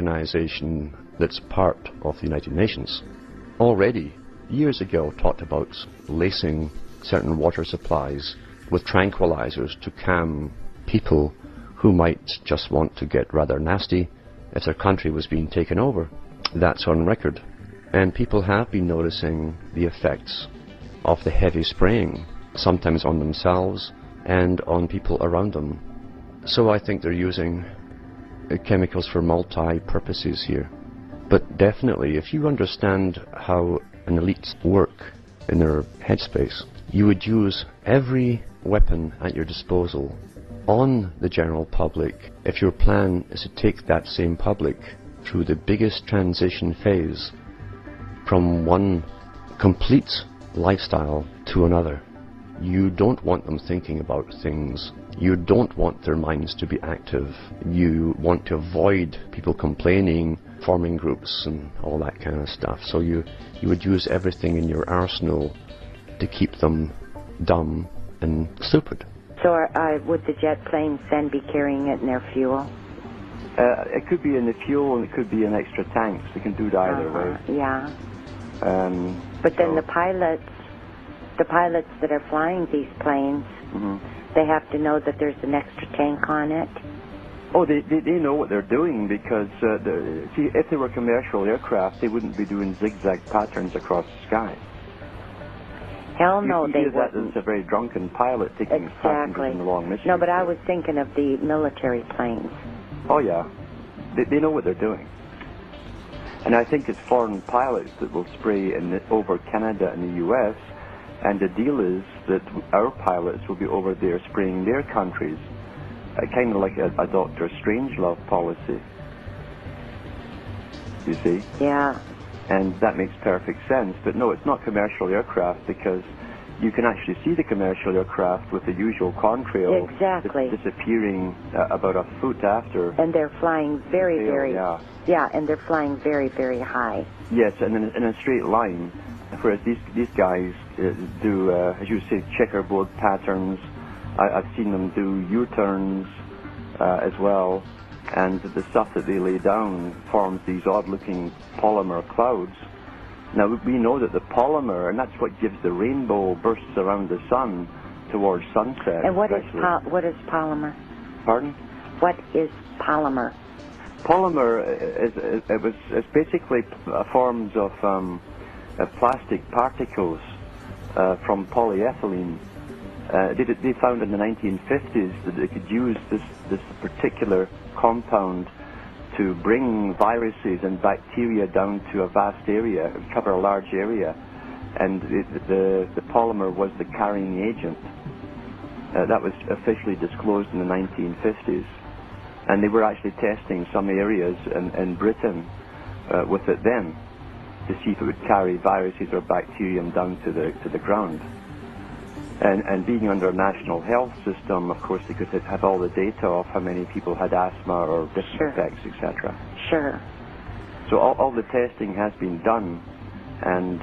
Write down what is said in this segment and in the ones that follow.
organization that's part of the United Nations already years ago talked about lacing certain water supplies with tranquilizers to calm people who might just want to get rather nasty if their country was being taken over. That's on record. And people have been noticing the effects of the heavy spraying, sometimes on themselves and on people around them. So I think they're using chemicals for multi-purposes here. But definitely, if you understand how an elite work in their headspace, you would use every weapon at your disposal on the general public if your plan is to take that same public through the biggest transition phase from one complete lifestyle to another. You don't want them thinking about things. You don't want their minds to be active. You want to avoid people complaining, forming groups and all that kind of stuff. So you would use everything in your arsenal to keep them dumb and stupid. So would the jet planes then be carrying it in their fuel? It could be in the fuel and it could be in extra tanks. They can do it either way. Yeah. But then the pilots that are flying these planes, they have to know that there's an extra tank on it. Oh, they know what they're doing because, see, if they were commercial aircraft, they wouldn't be doing zigzag patterns across the sky. Hell no, they wouldn't. That is a very drunken pilot taking passengers in the long mission. No, but I was thinking of the military planes. Oh, yeah. They know what they're doing. And I think it's foreign pilots that will spray over Canada and the U.S., and the deal is that our pilots will be over there spraying their countries, kind of like a Dr. Strangelove policy. You see? Yeah. And that makes perfect sense. But no, it's not commercial aircraft because you can actually see the commercial aircraft with the usual contrail disappearing about a foot after. And they're flying very, and they're flying very, very high. Yes, and in a straight line. Whereas these guys do, as you say, checkerboard patterns. I've seen them do U-turns as well. And the stuff that they lay down forms these odd-looking polymer clouds. Now, we know that the polymer, and that's what gives the rainbow bursts around the sun towards sunset. And what is polymer? Pardon? What is polymer? Polymer is basically forms of plastic particles from polyethylene. They found in the 1950s that they could use this particular compound to bring viruses and bacteria down to a vast area, cover a large area, and the polymer was the carrying agent. That was officially disclosed in the 1950s, and they were actually testing some areas in Britain with it then to see if it would carry viruses or bacterium down to the ground. And being under a national health system, of course, they could have all the data of how many people had asthma or different effects, etc. Sure. So all the testing has been done, and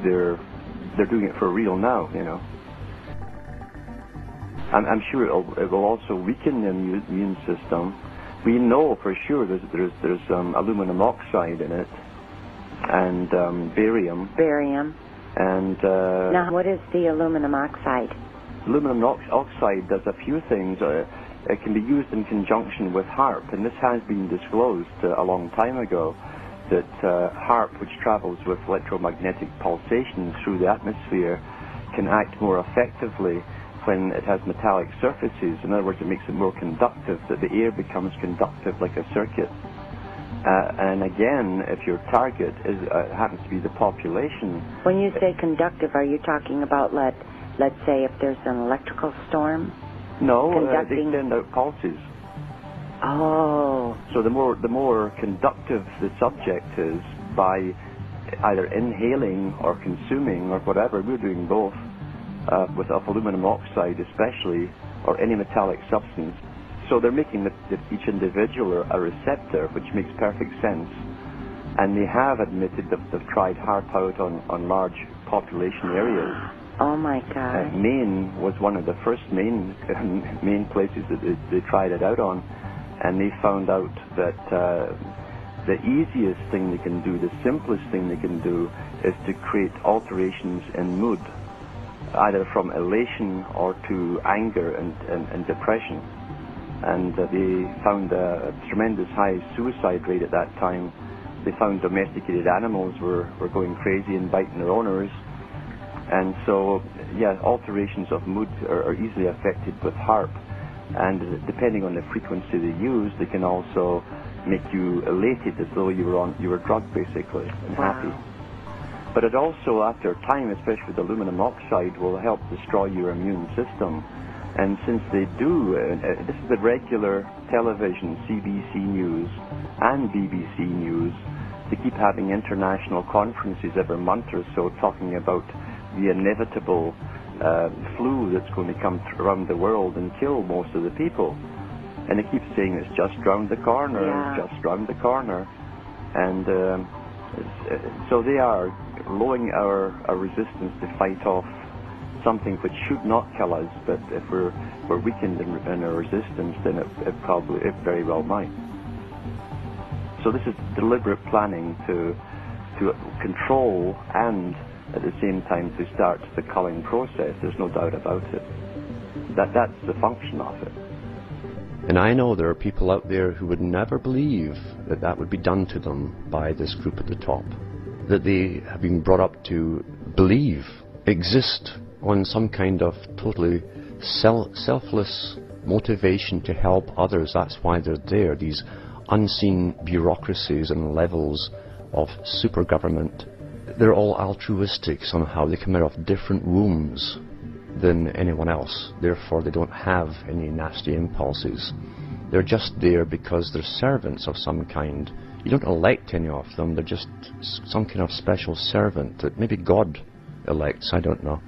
they're doing it for real now, you know. I'm sure it will also weaken the immune system. We know for sure there's aluminum oxide in it, and barium. Barium. And now, what is the aluminum oxide? Aluminum oxide does a few things. It can be used in conjunction with HAARP, and this has been disclosed a long time ago, that HAARP, which travels with electromagnetic pulsations through the atmosphere, can act more effectively when it has metallic surfaces. In other words, it makes it more conductive, that the air becomes conductive like a circuit. And again, if your target happens to be the population... When you say conductive, are you talking about, let's say, if there's an electrical storm? No, they send out pulses. Oh. So the more conductive the subject is by either inhaling or consuming or whatever, we're doing both, with aluminum oxide especially, or any metallic substance. So they're making each individual a receptor, which makes perfect sense. And they have admitted that they've tried HAARP out on large population areas. Oh my God. Maine was one of the first main places that they tried it out on. and they found out that the easiest thing they can do, the simplest thing they can do, is to create alterations in mood, either from elation or to anger and depression. And they found a tremendous high suicide rate at that time. They found domesticated animals were going crazy and biting their owners. And so, yeah, alterations of mood are easily affected with HAARP. And depending on the frequency they use, they can also make you elated as though you were drugged, basically, and happy. But it also, after time, especially with aluminum oxide, will help destroy your immune system. And since they do, this is the regular television, CBC News and BBC News, they keep having international conferences every month or so talking about the inevitable flu that's going to come around the world and kill most of the people. And they keep saying it's just round the corner, it's just round the corner. And so they are lowering our resistance to fight off something which should not kill us, but if we're weakened in our resistance, then it very well might. So this is deliberate planning to control and at the same time to start the culling process. There's no doubt about it. That's the function of it. And I know there are people out there who would never believe that that would be done to them by this group at the top, that they have been brought up to believe, exist on some kind of totally selfless motivation to help others. That's why they're there, these unseen bureaucracies and levels of super government. They're all altruistic, somehow. They come out of different wombs than anyone else. Therefore, they don't have any nasty impulses. They're just there because they're servants of some kind. You don't elect any of them. They're just some kind of special servant that maybe God elects, I don't know.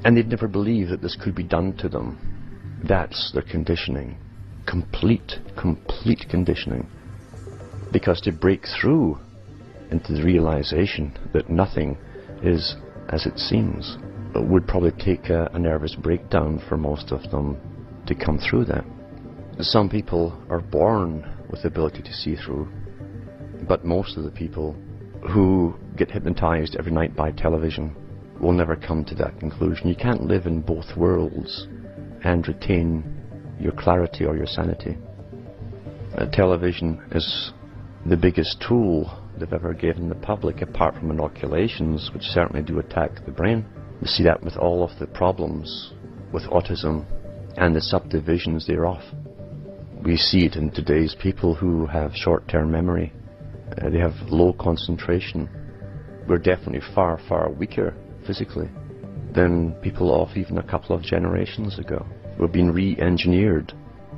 And they'd never believe that this could be done to them. That's their conditioning. Complete conditioning. Because to break through into the realization that nothing is as it seems, it would probably take a nervous breakdown for most of them to come through that. Some people are born with the ability to see through, but most of the people who get hypnotized every night by television will never come to that conclusion. You can't live in both worlds and retain your clarity or your sanity. Television is the biggest tool they've ever given the public, apart from inoculations, which certainly do attack the brain. We see that with all of the problems with autism and the subdivisions thereof. We see it in today's people who have short-term memory. They have low concentration. We're definitely far, far weaker physically than people of even a couple of generations ago. We're being re-engineered,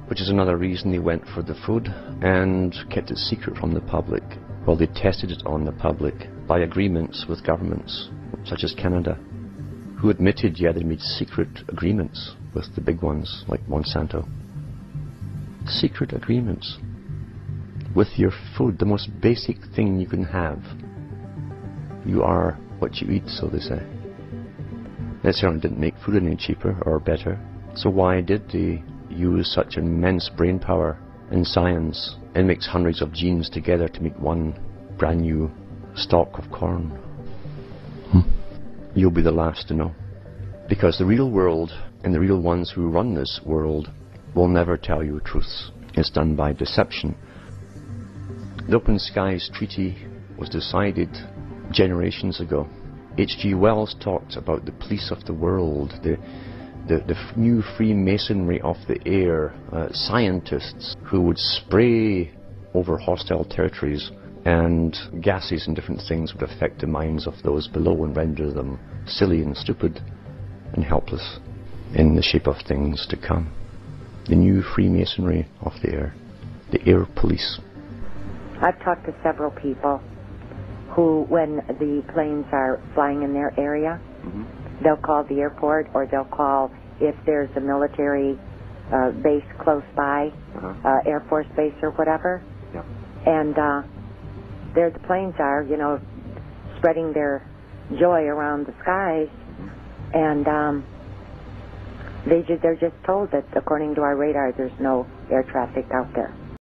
which is another reason they went for the food and kept it secret from the public. Well, they tested it on the public by agreements with governments, such as Canada, who admitted, yeah, they made secret agreements with the big ones, like Monsanto. Secret agreements with your food, the most basic thing you can have. You are what you eat, so they say. They certainly didn't make food any cheaper or better. So why did they use such immense brain power in science and mix hundreds of genes together to make one brand new stalk of corn? You'll be the last to know. Because the real world and the real ones who run this world will never tell you truths. It's done by deception. The Open Skies Treaty was decided generations ago. H.G. Wells talked about the police of the world, the new Freemasonry of the air, scientists who would spray over hostile territories, and gases and different things would affect the minds of those below and render them silly and stupid and helpless in the shape of things to come. The new Freemasonry of the air police. I've talked to several people who, when the planes are flying in their area, they'll call the airport, or they'll call if there's a military base close by, Air Force base or whatever. Yeah. And there the planes are, you know, spreading their joy around the skies. And They're just told that according to our radar, there's no air traffic out there.